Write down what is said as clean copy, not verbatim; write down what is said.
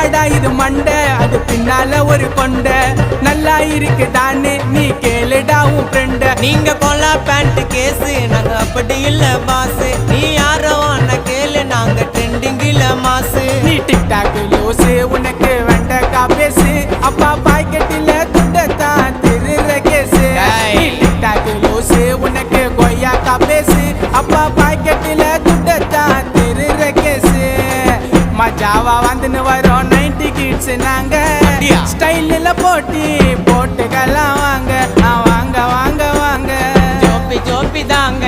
என்னடா இது மண்டை அது பின்னால ஒரு கொண்ட நல்லா இருக்கு தானே நீ கேளுடா உன் ஃப்ரெண்ட. நீங்க கொல்லா பேண்ட் கேஸு நாங்க அப்படி இல்ல பாசு. நீ யாரோ அண்ணா கேளு நாங்க ட்ரெண்டிங்கில மாசு. நீ டிக்டாக் லூசு உனக்கு வெண்டக்கா பேசு அப்பா பாக்கெட்டில துண்டத்தான் திருற கேசு. நீ டிக்டாக் லூசு உனக்கு கொய்யாக்கா பேசு அப்பா பாக்கெட்டில துண்டத்தான் திருற கேசு. மஜாவா வந்துன்னு வரோம் 90 கிட்ஸ் நாங்க ஸ்டைல்ல போட்டி போட்டுக்கலாம் வாங்க வாங்க வாங்க வாங்க ஜோப்பி ஜோப்பி தாங்க.